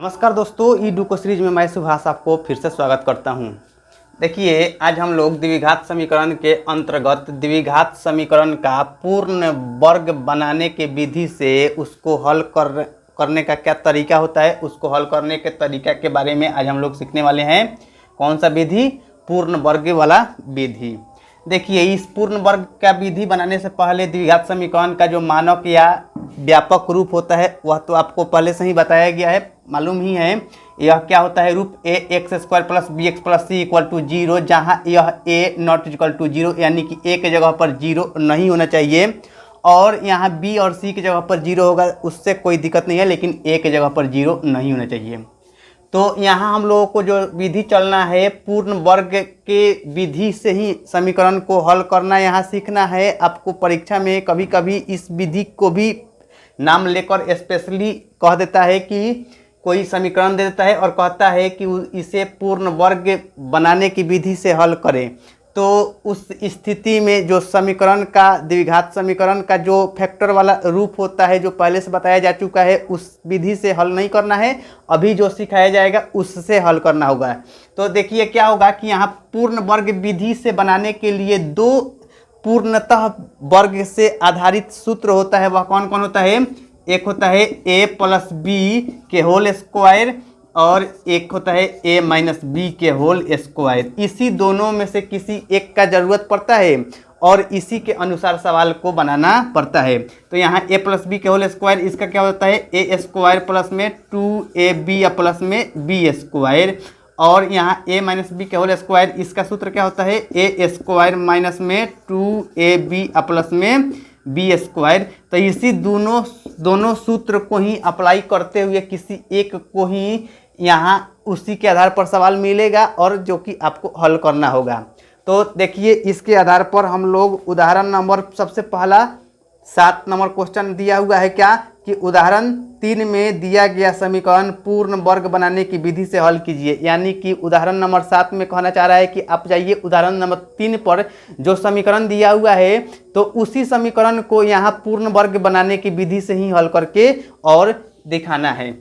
नमस्कार दोस्तों, ई डूको सीरीज में मैं सुभाष आपको फिर से स्वागत करता हूं। देखिए, आज हम लोग द्विघात समीकरण के अंतर्गत द्विघात समीकरण का पूर्ण वर्ग बनाने के विधि से उसको हल करने का क्या तरीका होता है, उसको हल करने के तरीका के बारे में आज हम लोग सीखने वाले हैं। कौन सा विधि? पूर्ण वर्ग वाला विधि। देखिए, इस पूर्ण वर्ग का विधि बनाने से पहले द्विघात समीकरण का जो मानक या व्यापक रूप होता है वह तो आपको पहले से ही बताया गया है, मालूम ही है। यह क्या होता है? रूप a x square plus b x plus c equal to zero, जहाँ यह a not equal to zero, यानी कि ए के जगह पर जीरो नहीं होना चाहिए और यहाँ बी और सी की जगह पर जीरो होगा, उससे कोई दिक्कत नहीं है, लेकिन ए के जगह पर जीरो नहीं होना चाहिए। तो यहाँ हम लोगों को जो विधि चलना है, पूर्ण वर्ग के विधि से ही समीकरण को हल करना यहाँ सीखना है। आपको परीक्षा में कभी कभी इस विधि को भी नाम लेकर स्पेशली कह देता है कि कोई समीकरण दे देता है और कहता है कि इसे पूर्ण वर्ग बनाने की विधि से हल करें। तो उस स्थिति में जो समीकरण का, द्विघात समीकरण का जो फैक्टर वाला रूप होता है, जो पहले से बताया जा चुका है, उस विधि से हल नहीं करना है। अभी जो सिखाया जाएगा उससे हल करना होगा। तो देखिए क्या होगा कि यहाँ पूर्ण वर्ग विधि से बनाने के लिए दो पूर्णतः वर्ग से आधारित सूत्र होता है। वह कौन कौन होता है? एक होता है a प्लस बी के होल स्क्वायर और एक होता है a माइनस बी के होल स्क्वायर। इसी दोनों में से किसी एक का जरूरत पड़ता है और इसी के अनुसार सवाल को बनाना पड़ता है। तो यहाँ a प्लस बी के होल स्क्वायर, इसका क्या होता है? a स्क्वायर प्लस में 2ab प्लस में b स्क्वायर, और यहाँ a माइनस बी के होल स्क्वायर, इसका सूत्र क्या होता है? a स्क्वायर माइनस में 2ab प्लस में बी स्क्वायर। तो इसी दोनों सूत्र को ही अप्लाई करते हुए किसी एक को ही यहाँ उसी के आधार पर सवाल मिलेगा और जो कि आपको हल करना होगा। तो देखिए, इसके आधार पर हम लोग उदाहरण नंबर, सबसे पहला 7 नंबर क्वेश्चन दिया हुआ है क्या कि उदाहरण 3 में दिया गया समीकरण पूर्ण वर्ग बनाने की विधि से हल कीजिए। यानी कि उदाहरण नंबर 7 में कहना चाह रहा है कि आप जाइए उदाहरण नंबर 3 पर, जो समीकरण दिया हुआ है तो उसी समीकरण को यहाँ पूर्ण वर्ग बनाने की विधि से ही हल करके और दिखाना है।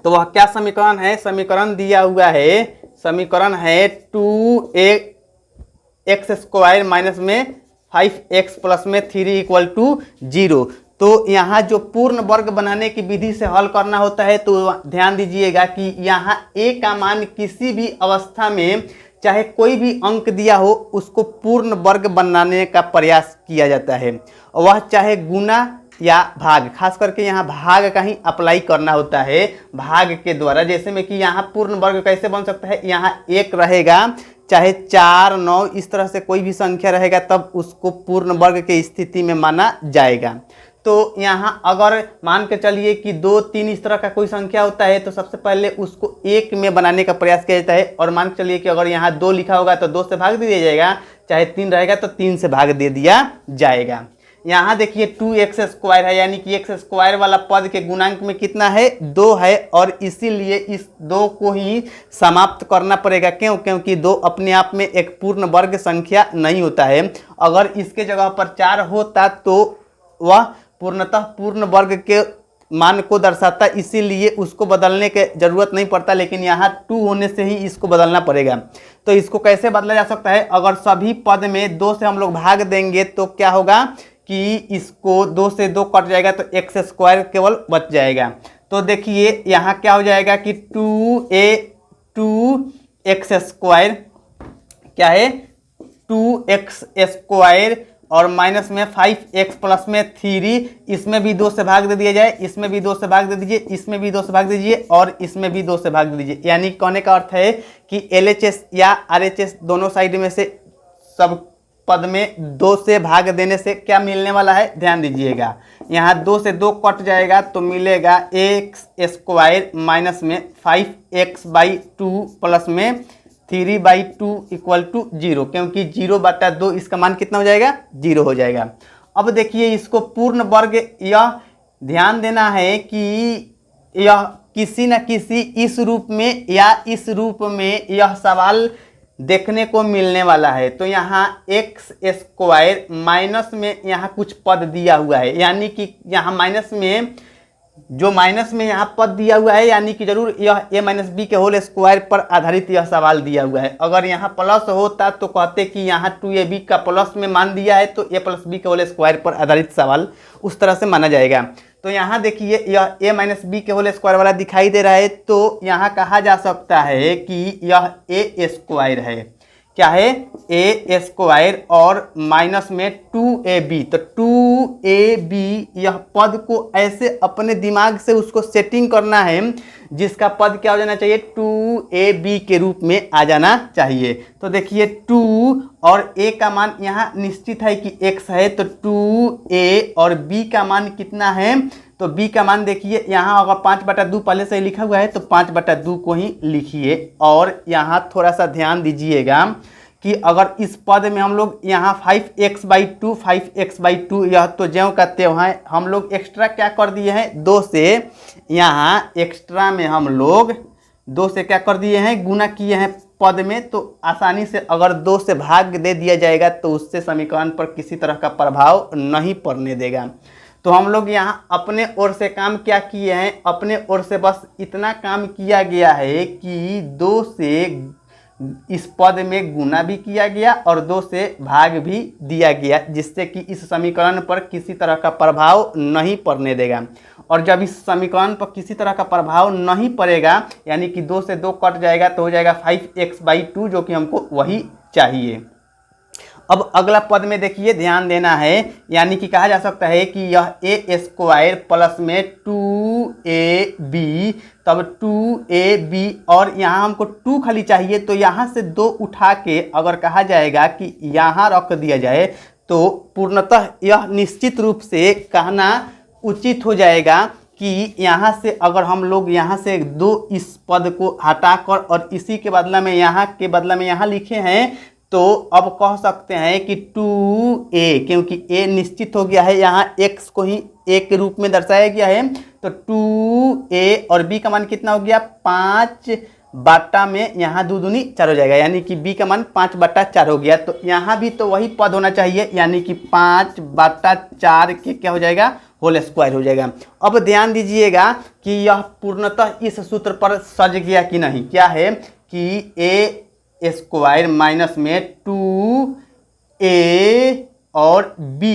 तो वह क्या समीकरण है? समीकरण दिया हुआ है, समीकरण है 2x स्क्वायर माइनस में 5x प्लस में 3 इक्वल टू 0। तो यहाँ जो पूर्ण वर्ग बनाने की विधि से हल करना होता है, तो ध्यान दीजिएगा कि यहाँ a का मान किसी भी अवस्था में, चाहे कोई भी अंक दिया हो, उसको पूर्ण वर्ग बनाने का प्रयास किया जाता है। वह चाहे गुना या भाग, खास करके यहाँ भाग का ही अप्लाई करना होता है, भाग के द्वारा। जैसे में कि यहाँ पूर्ण वर्ग कैसे बन सकता है? यहाँ 1 रहेगा, चाहे 4, 9 इस तरह से कोई भी संख्या रहेगा, तब उसको पूर्ण वर्ग के स्थिति में माना जाएगा। तो यहाँ अगर मान के चलिए कि 2, 3 इस तरह का कोई संख्या होता है, तो सबसे पहले उसको 1 में बनाने का प्रयास किया जाता है। और मान के चलिए कि अगर यहाँ 2 लिखा होगा तो 2 से भाग दे दिया जाएगा, चाहे 3 रहेगा तो 3 से भाग दे दिया जाएगा। यहाँ देखिए 2x स्क्वायर है, यानी कि x स्क्वायर वाला पद के गुणांक में कितना है? 2 है, और इसीलिए इस 2 को ही समाप्त करना पड़ेगा। क्यों? क्योंकि 2 अपने आप में एक पूर्ण वर्ग संख्या नहीं होता है। अगर इसके जगह पर 4 होता तो वह पूर्णतः पूर्ण वर्ग के मान को दर्शाता, इसीलिए उसको बदलने की जरूरत नहीं पड़ता, लेकिन यहाँ 2 होने से ही इसको बदलना पड़ेगा। तो इसको कैसे बदला जा सकता है? अगर सभी पद में 2 से हम लोग भाग देंगे तो क्या होगा कि इसको 2 से 2 कट जाएगा, तो x स्क्वायर केवल बच जाएगा। तो देखिए यहाँ क्या हो जाएगा कि 2x स्क्वायर क्या है? 2x स्क्वायर और माइनस में 5x प्लस में 3, इसमें भी 2 से भाग दे दिया जाए, इसमें भी 2 से भाग दे दीजिए, इसमें भी 2 से भाग दीजिए और इसमें भी 2 से भाग दे दीजिए। यानी कहने का अर्थ है कि LHS या RHS दोनों साइड में से सब पद में 2 से भाग देने से क्या मिलने वाला है? ध्यान दीजिएगा, यहाँ 2 से 2 कट जाएगा तो मिलेगा x स्क्वायर माइनस में 5x/2 प्लस में 3/2 इक्वल टू 0, क्योंकि 0/2 इसका मान कितना हो जाएगा? 0 हो जाएगा। अब देखिए इसको पूर्ण वर्ग, यह ध्यान देना है कि यह किसी न किसी इस रूप में या इस रूप में यह सवाल देखने को मिलने वाला है। तो यहाँ x स्क्वायर माइनस में यहाँ कुछ पद दिया हुआ है, यानी कि यहाँ माइनस में जो माइनस में यहाँ पद दिया हुआ है, यानी कि जरूर यह a माइनस बी के होल स्क्वायर पर आधारित यह सवाल दिया हुआ है। अगर यहाँ प्लस होता तो कहते कि यहाँ 2ab का प्लस में मान दिया है तो a प्लस बी के होल स्क्वायर पर आधारित सवाल उस तरह से माना जाएगा। तो यहाँ देखिए यह a माइनस बी के होल स्क्वायर वाला दिखाई दे रहा है, तो यहाँ कहा जा सकता है कि यह a स्क्वायर है। क्या है? a स्क्वायर और माइनस में 2ab, तो 2ab यह पद को ऐसे अपने दिमाग से उसको सेटिंग करना है जिसका पद क्या हो जाना चाहिए? 2ab के रूप में आ जाना चाहिए। तो देखिए 2 और a का मान यहाँ निश्चित है कि x है, तो 2a और b का मान कितना है? तो b का मान देखिए यहाँ अगर 5/2 पहले से ही लिखा हुआ है तो 5/2 को ही लिखिए। और यहाँ थोड़ा सा ध्यान दीजिएगा कि अगर इस पद में हम लोग यहाँ 5x/2 यह तो ज्यों का त्यों है, हम लोग एक्स्ट्रा क्या कर दिए हैं? 2 से यहाँ एक्स्ट्रा में हम लोग 2 से क्या कर दिए हैं? गुना किए हैं पद में। तो आसानी से अगर 2 से भाग दे दिया जाएगा तो उससे समीकरण पर किसी तरह का प्रभाव नहीं पड़ने देगा। तो हम लोग यहाँ अपने ओर से काम क्या किए हैं? अपने ओर से बस इतना काम किया गया है कि 2 से इस पद में गुना भी किया गया और 2 से भाग भी दिया गया, जिससे कि इस समीकरण पर किसी तरह का प्रभाव नहीं पड़ने देगा। और जब इस समीकरण पर किसी तरह का प्रभाव नहीं पड़ेगा, यानी कि 2 से 2 कट जाएगा, तो हो जाएगा 5x/2, जो कि हमको वही चाहिए। अब अगला पद में देखिए ध्यान देना है, यानी कि कहा जा सकता है कि यह a स्क्वायर प्लस में 2ab, तब 2ab और यहाँ हमको 2 खाली चाहिए, तो यहाँ से 2 उठा के अगर कहा जाएगा कि यहाँ रख दिया जाए तो पूर्णतः यह निश्चित रूप से कहना उचित हो जाएगा कि यहाँ से अगर हम लोग यहाँ से 2 इस पद को हटाकर और इसी के बदला में यहाँ लिखे हैं, तो अब कह सकते हैं कि 2a, क्योंकि a निश्चित हो गया है, यहाँ x को ही a के रूप में दर्शाया गया है, तो 2a और b का मान कितना हो गया? 5 में यहाँ 2 दूनी 4 हो जाएगा, यानी कि b का मान 5/4 हो गया। तो यहाँ भी तो वही पद होना चाहिए, यानी कि 5/4 के क्या हो जाएगा? होल स्क्वायर हो जाएगा। अब ध्यान दीजिएगा कि यह पूर्णतः इस सूत्र पर सज गया कि नहीं। क्या है कि a स्क्वायर माइनस में 2a और b,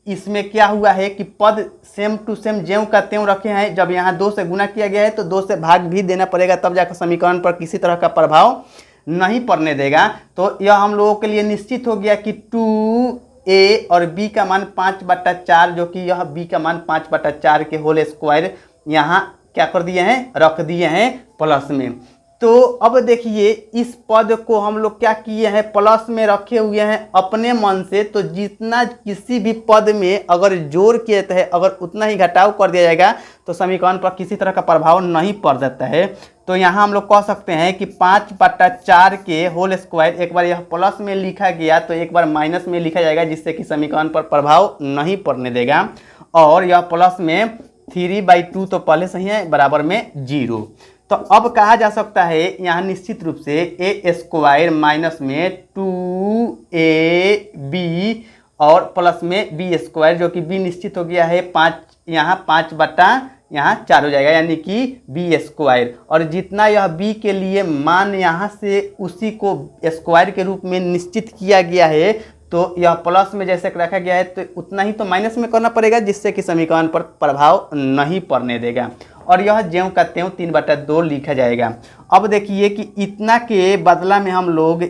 इसमें क्या हुआ है कि पद सेम टू सेम ज्यों का त्यों रखे हैं। जब यहाँ 2 से गुना किया गया है तो 2 से भाग भी देना पड़ेगा, तब जाकर समीकरण पर किसी तरह का प्रभाव नहीं पड़ने देगा। तो यह हम लोगों के लिए निश्चित हो गया कि 2a और b का मान 5/4, जो कि यह b का मान 5/4 के होल स्क्वायर यहाँ क्या कर दिए हैं? रख दिए हैं प्लस में। तो अब देखिए इस पद को हम लोग क्या किए हैं? प्लस में रखे हुए हैं अपने मन से। तो जितना किसी भी पद में अगर जोड़ किए है, अगर उतना ही घटाव कर दिया जाएगा तो समीकरण पर किसी तरह का प्रभाव नहीं पड़ जाता है। तो यहाँ हम लोग कह सकते हैं कि 5/4 के होल स्क्वायर, एक बार यह प्लस में लिखा गया तो एक बार माइनस में लिखा जाएगा, जिससे कि समीकरण पर प्रभाव नहीं पड़ने देगा। और यह प्लस में 3/2 तो पहले से ही है, बराबर में 0। तो अब कहा जा सकता है यहाँ निश्चित रूप से a स्क्वायर माइनस में 2ab और प्लस में b स्क्वायर, जो कि b निश्चित हो गया है 5, यहाँ 5/4 हो जाएगा, यानी कि b स्क्वायर। और जितना यह b के लिए मान यहाँ से उसी को स्क्वायर के रूप में निश्चित किया गया है, तो यह प्लस में जैसे रखा गया है तो उतना ही तो माइनस में करना पड़ेगा, जिससे कि समीकरण पर प्रभाव नहीं पड़ने देगा। और यह ज्यों का त्यों 3/2 लिखा जाएगा। अब देखिए कि इतना के बदला में हम लोग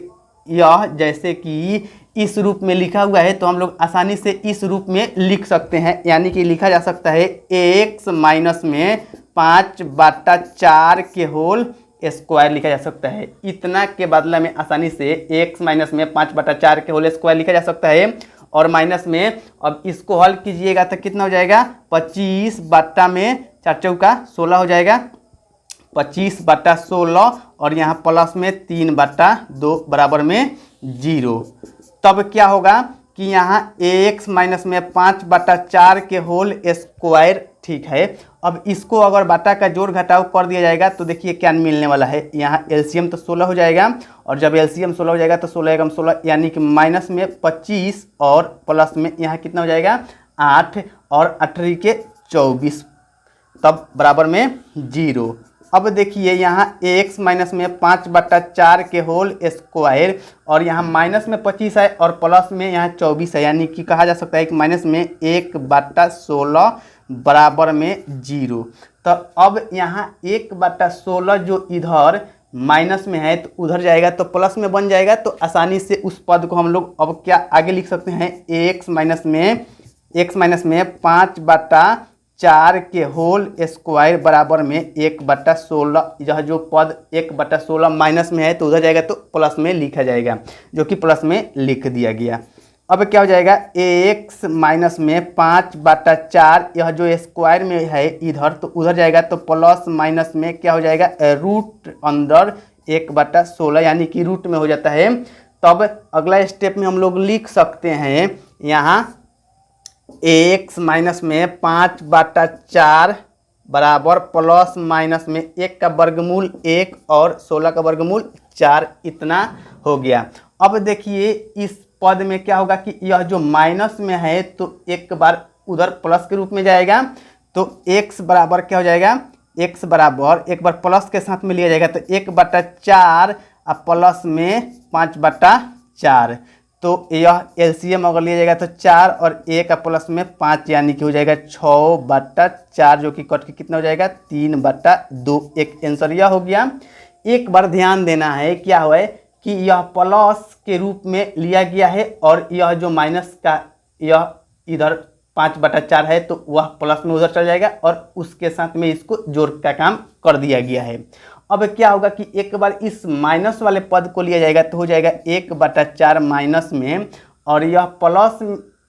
यह जैसे कि इस रूप में लिखा हुआ है, तो हम लोग आसानी से इस रूप में लिख सकते हैं, यानी कि लिखा जा सकता है x माइनस में 5/4 के होल स्क्वायर लिखा जा सकता है। इतना के बदला में आसानी से x माइनस में 5/4 के होल स्क्वायर लिखा जा सकता है। और माइनस में अब इसको हल कीजिएगा तो कितना हो जाएगा? 25/4 हो जाएगा, 25/16 और यहाँ प्लस में 3/2 बराबर में 0। तब क्या होगा कि यहाँ x माइनस में 5/4 के होल स्क्वायर, ठीक है। अब इसको अगर बाटा का जोड़ घटाव कर दिया जाएगा तो देखिए क्या मिलने वाला है। यहाँ एलसीएम तो 16 हो जाएगा, और जब एलसीएम 16 हो जाएगा तो 16 एकम 16, यानी कि माइनस में 25 और प्लस में यहाँ कितना हो जाएगा? 8 और 18 के 24। तब बराबर में 0। अब देखिए यहाँ x माइनस में 5/4 के होल स्क्वायर और यहाँ माइनस में 25 है और प्लस में यहाँ 24 है, यानी कि कहा जा सकता है कि माइनस में 1/16 बराबर में 0। तो अब यहाँ 1/16 जो इधर माइनस में है तो उधर जाएगा तो प्लस में बन जाएगा। तो आसानी से उस पद को हम लोग अब क्या आगे लिख सकते हैं, x माइनस में 5/4 के होल स्क्वायर बराबर में 1/16। यह जो पद 1/16 माइनस में है तो उधर जाएगा तो प्लस में लिखा जाएगा, जो कि प्लस में लिख दिया गया। अब क्या हो जाएगा, x माइनस में 5/4 यह जो स्क्वायर में है इधर तो उधर जाएगा तो प्लस माइनस में क्या हो जाएगा, रूट अंदर 1/16 यानी कि रूट में हो जाता है। तब अगला स्टेप में हम लोग लिख सकते हैं यहाँ x माइनस में 5/4 बराबर प्लस माइनस में 1 का वर्गमूल 1 और 16 का वर्गमूल 4, इतना हो गया। अब देखिए इस पद में क्या होगा कि यह जो माइनस में है तो एक बार उधर प्लस के रूप में जाएगा तो x बराबर क्या हो जाएगा, x बराबर एक बार प्लस के साथ में लिया जाएगा तो 1/4 और प्लस में 5/4। तो यह एलसीएम अगर लिया जाएगा तो 4 और 1 का प्लस में 5 यानी कि हो जाएगा 6/4, जो कि कट के कितना हो जाएगा 3/2। एक आंसर यह हो गया। एक बार ध्यान देना है क्या हुआ है कि यह प्लस के रूप में लिया गया है और यह जो माइनस का यह इधर 5/4 है तो वह प्लस में उधर चल जाएगा और उसके साथ में इसको जोड़ का काम कर दिया गया है। अब क्या होगा कि एक बार इस माइनस वाले पद को लिया जाएगा तो हो जाएगा 1/4 माइनस में, और यह प्लस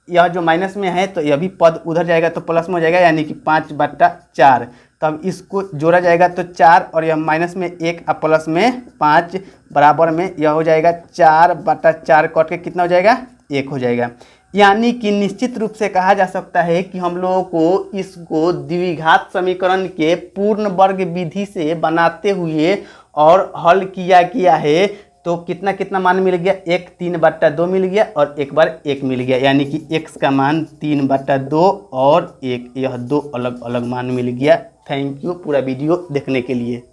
यह जो माइनस में है तो यह भी पद उधर जाएगा तो प्लस में हो जाएगा यानी कि 5/4। तब इसको जोड़ा जाएगा तो 4 और यह माइनस में 1 और प्लस में 5 बराबर में यह हो जाएगा 4/4 कट के कितना हो जाएगा 1 हो जाएगा। यानी कि निश्चित रूप से कहा जा सकता है कि हम लोगों को इसको द्विघात समीकरण के पूर्ण वर्ग विधि से बनाते हुए और हल किया गया है तो कितना कितना मान मिल गया, 1 3/2 मिल गया और एक बार 1 मिल गया, यानी कि x का मान 3/2 और 1, यह दो अलग अलग मान मिल गया। थैंक यू पूरा वीडियो देखने के लिए।